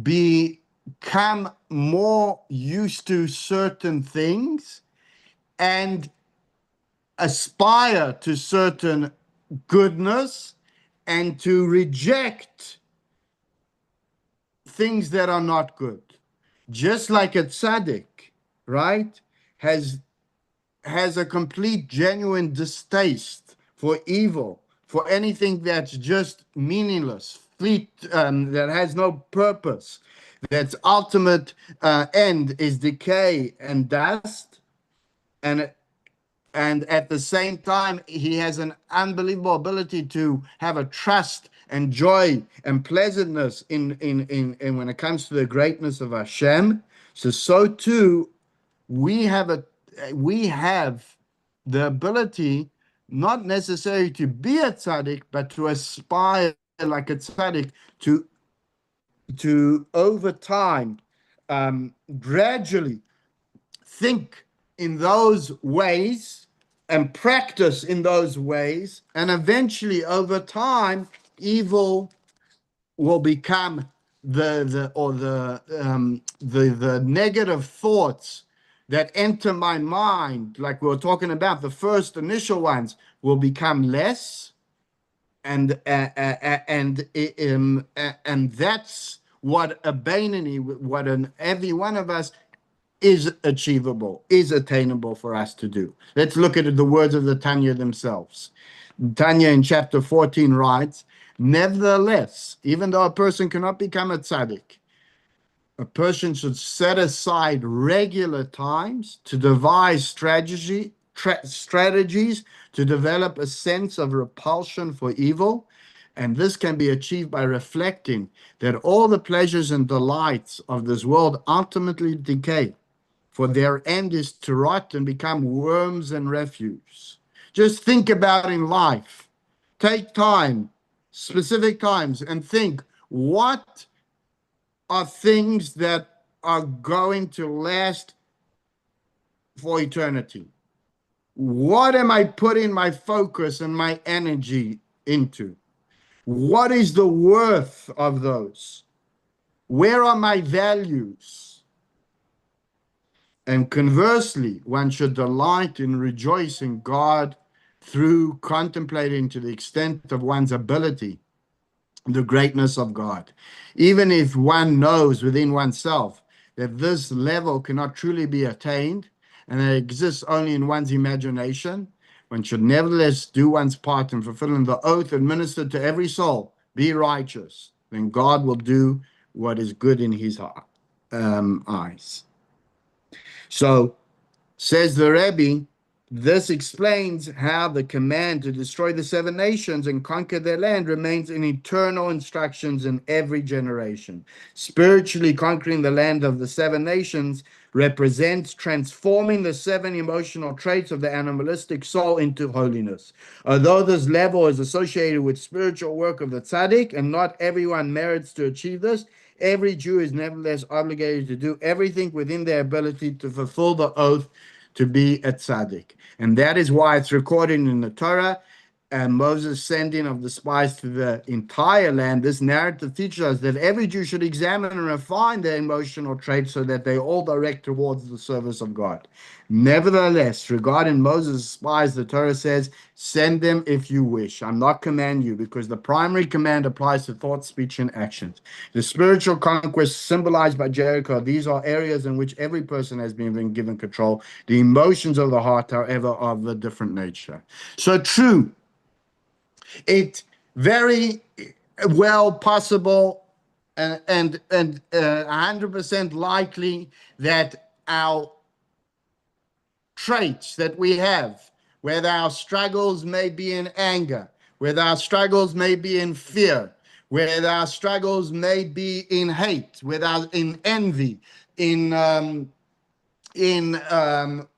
Speaker 2: become more used to certain things and aspire to certain goodness and to reject things that are not good. Just like a tzaddik, right, has a complete, genuine distaste for evil, for anything that's just meaningless, that has no purpose, that's ultimate end is decay and dust, and at the same time, he has an unbelievable ability to have a trust and joy and pleasantness in when it comes to the greatness of Hashem. So too, we have we have the ability not necessarily to be a tzaddik, but to aspire like a tzaddik to over time, gradually think in those ways and practice in those ways, and eventually over time evil will become the negative thoughts that enter my mind, like we were talking about, the first initial ones will become less, and that's what a Bainani, what an every one of us is achievable, is attainable for us to do. Let's look at the words of the Tanya themselves. Tanya in chapter 14 writes, nevertheless, even though a person cannot become a tzaddik, a person should set aside regular times to devise strategies to develop a sense of repulsion for evil. And this can be achieved by reflecting that all the pleasures and delights of this world ultimately decay, for their end is to rot and become worms and refuse. Just think about in life. Take time, specific times, and think, what are things that are going to last for eternity? What am I putting my focus and my energy into? What is the worth of those? Where are my values? And conversely, one should delight in rejoicing God through contemplating to the extent of one's ability the greatness of God. Even if one knows within oneself that this level cannot truly be attained and that it exists only in one's imagination, one should nevertheless do one's part in fulfilling the oath administered to every soul, be righteous. Then God will do what is good in his eyes. So, says the Rebbe, this explains how the command to destroy the 7 nations and conquer their land remains in eternal instructions in every generation. Spiritually conquering the land of the 7 nations represents transforming the 7 emotional traits of the animalistic soul into holiness. Although this level is associated with spiritual work of the tzaddik, and not everyone merits to achieve this, every Jew is nevertheless obligated to do everything within their ability to fulfill the oath to be a tzaddik. And that is why it's recorded in the Torah, and Moses' sending of the spies to the entire land. This narrative teaches us that every Jew should examine and refine their emotional traits so that they all direct towards the service of God. Nevertheless, regarding Moses' spies, the Torah says, send them if you wish. I'm not commanding you, because the primary command applies to thought, speech, and actions. The spiritual conquest symbolized by Jericho, these are areas in which every person has been given control. The emotions of the heart, however, are of a different nature. So true, it's very well possible and 100% likely that our traits that we have, whether our struggles may be in anger, whether our struggles may be in fear, whether our struggles may be in hate, whether in envy, in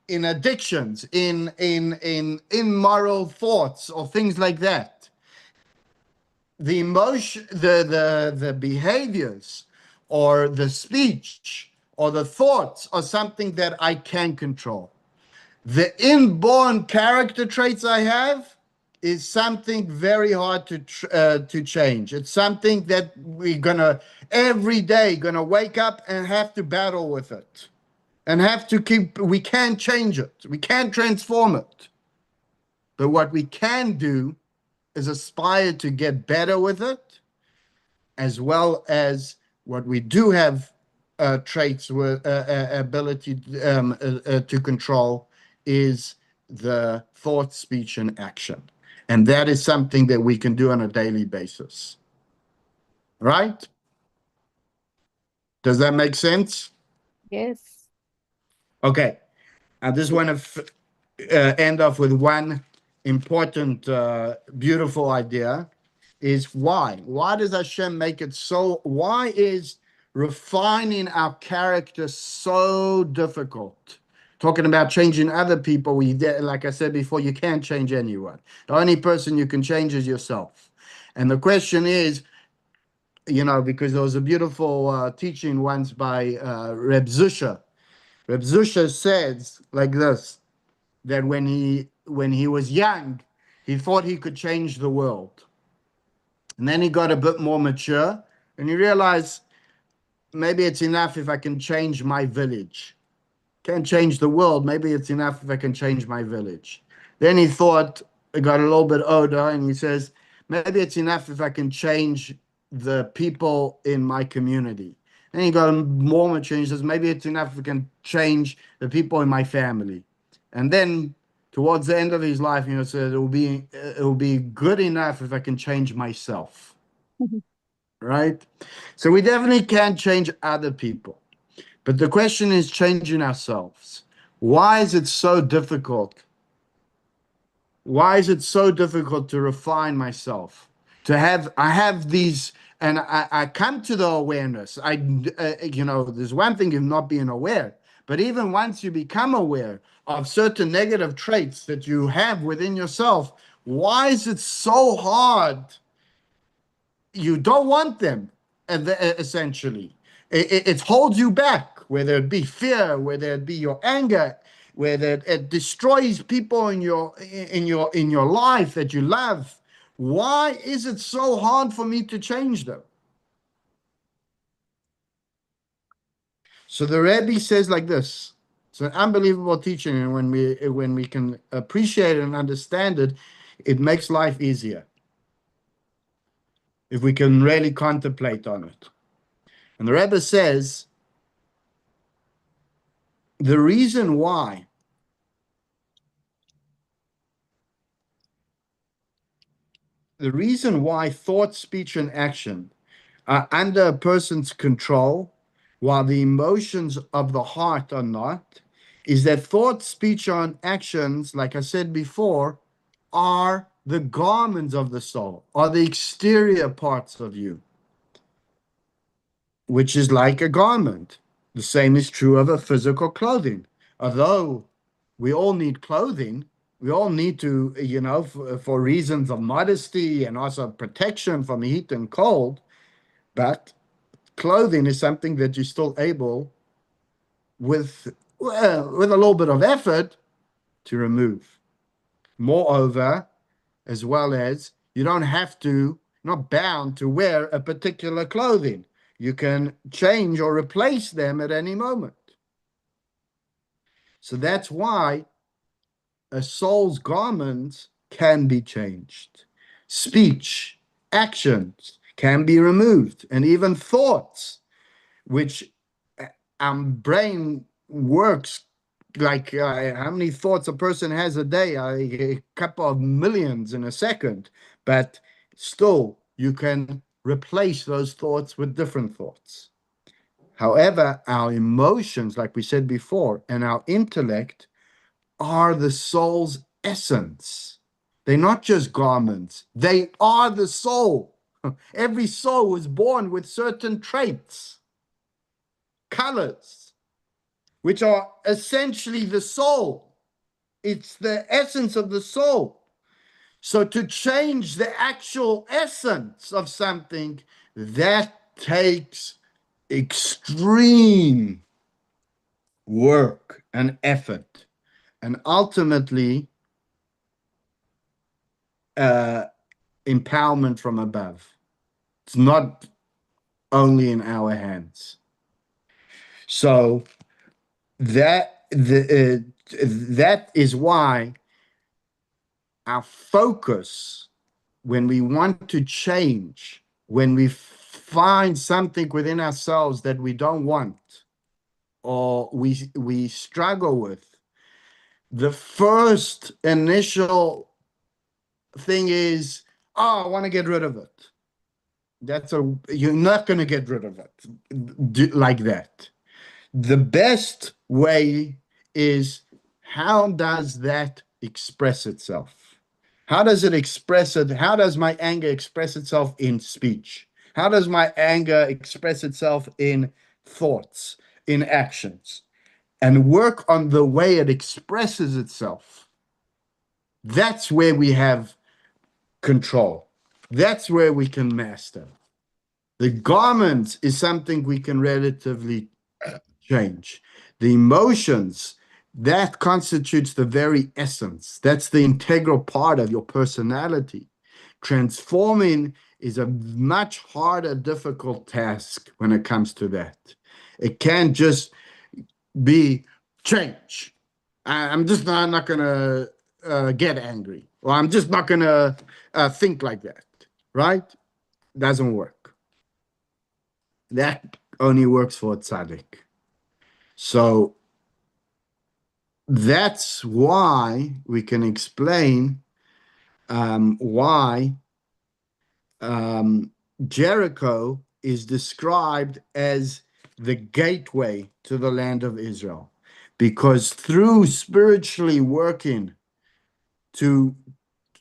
Speaker 2: addictions, in immoral thoughts or things like that. The emotion, the behaviors or the speech or the thoughts are something that I can control. The inborn character traits I have is something very hard to change. It's something that we're gonna every day gonna wake up and have to battle with it, and have to keep. We can't change it. We can't transform it. But what we can do is aspire to get better with it, as well as what we do have traits with ability to control is the thought, speech, and action. And that is something that we can do on a daily basis. Right? Does that make sense?
Speaker 1: Yes.
Speaker 2: Okay. I just want to end off with one important, beautiful idea, is why? Why does Hashem make it so? Why is refining our character so difficult? Talking about changing other people, like I said before, you can't change anyone. The only person you can change is yourself. And the question is, because there was a beautiful teaching once by Reb Zusha. Reb Zusha says like this, that when he was young, he thought he could change the world. And then he got a bit more mature and he realized maybe it's enough if I can change my village. Can't change the world. Maybe it's enough if I can change my village. Then he thought, he got a little bit older and he says, maybe it's enough if I can change the people in my community. Then he got more mature and he says, maybe it's enough if I can change the people in my family. And then towards the end of his life, said it will be good enough if I can change myself. Right? So we definitely can change other people. But the question is changing ourselves. Why is it so difficult? Why is it so difficult to refine myself? I have these, and I come to the awareness. There's one thing of not being aware, but even once you become aware of certain negative traits that you have within yourself, why is it so hard? You don't want them, essentially. It holds you back, whether it be fear, whether it be your anger, whether it destroys people in your life that you love. Why is it so hard for me to change them? So the Rebbe says like this. It's an unbelievable teaching, and when we can appreciate it and understand it, it makes life easier. If we can really contemplate on it. And the Rebbe says, the reason why thought, speech, and action are under a person's control, while the emotions of the heart are not, is that thought, speech, and actions, like I said before, are the garments of the soul, are the exterior parts of you, which is like a garment. The same is true of a physical clothing. Although we all need clothing, we all need to, for reasons of modesty and also protection from heat and cold. But clothing is something that you're still able, with a little bit of effort, to remove. Moreover, as well as you don't have to, not bound to wear a particular clothing. You can change or replace them at any moment. So that's why a soul's garments can be changed. Speech, actions can be removed, and even thoughts, which our brain works like how many thoughts a person has a day? A couple of millions in a second, but still you can replace those thoughts with different thoughts. However, our emotions, like we said before, and our intellect are the soul's essence. They're not just garments, they are the soul. Every soul was born with certain traits, colors, which are essentially the soul. It's the essence of the soul. So to change the actual essence of something, that takes extreme work and effort, and ultimately empowerment from above. It's not only in our hands. So that is why our focus, when we want to change, when we find something within ourselves that we don't want, or we struggle with, the first initial thing is, oh, I want to get rid of it. You're not going to get rid of it like that. The best way is, how does that express itself? How does it express it? How does my anger express itself in speech? How does my anger express itself in thoughts, in actions? and work on the way it expresses itself, that's where we have control. That's where we can master. The garment is something we can relatively change. The emotions, that constitutes the very essence. That's the integral part of your personality. Transforming is a much harder, difficult task when it comes to that. It can't just be change. I'm just not going to get angry, or I'm just not going to think like that, right? Doesn't work. That only works for a tzaddik. So that's why we can explain why Jericho is described as the gateway to the land of Israel, because through spiritually working to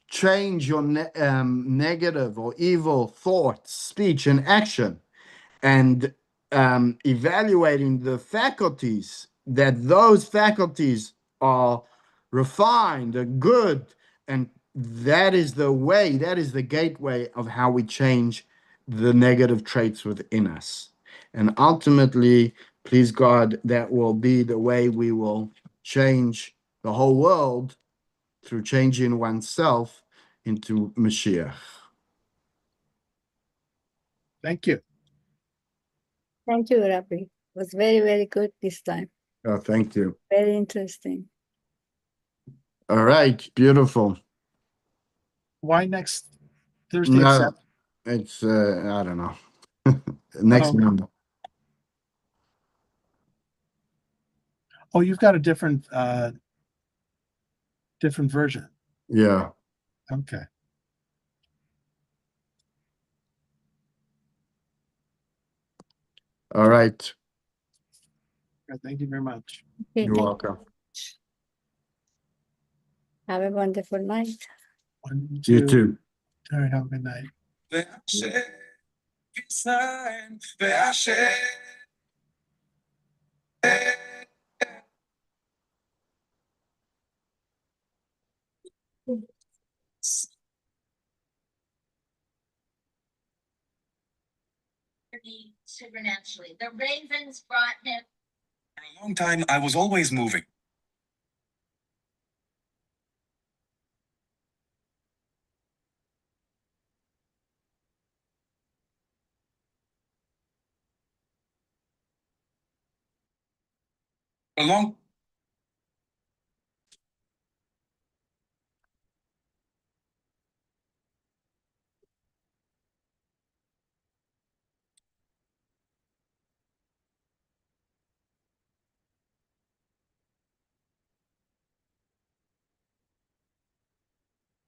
Speaker 2: change your negative or evil thoughts, speech, and action, and evaluating the faculties, that those faculties are refined and good, and that is the way, that is the gateway of how we change the negative traits within us. And ultimately, please God, that will be the way we will change the whole world, through changing oneself into Mashiach.
Speaker 3: Thank you.
Speaker 1: Thank you, Rabbi. It was very, very good this time.
Speaker 2: Oh, thank you.
Speaker 1: Very interesting.
Speaker 2: All right, beautiful.
Speaker 3: Why next Thursday at
Speaker 2: No,
Speaker 3: 7?
Speaker 2: it's I don't know. Next
Speaker 3: Oh.
Speaker 2: Monday.
Speaker 3: Oh, you've got a different version.
Speaker 2: Yeah.
Speaker 3: Okay.
Speaker 2: All right.
Speaker 3: Thank you very much.
Speaker 1: Okay,
Speaker 2: You're
Speaker 1: thank
Speaker 2: welcome.
Speaker 1: Have a wonderful night.
Speaker 3: 1,
Speaker 2: You
Speaker 3: 2.
Speaker 2: too.
Speaker 3: All right, have a good night.
Speaker 4: Supernaturally. The ravens brought him. For a long time, I was always moving. For a long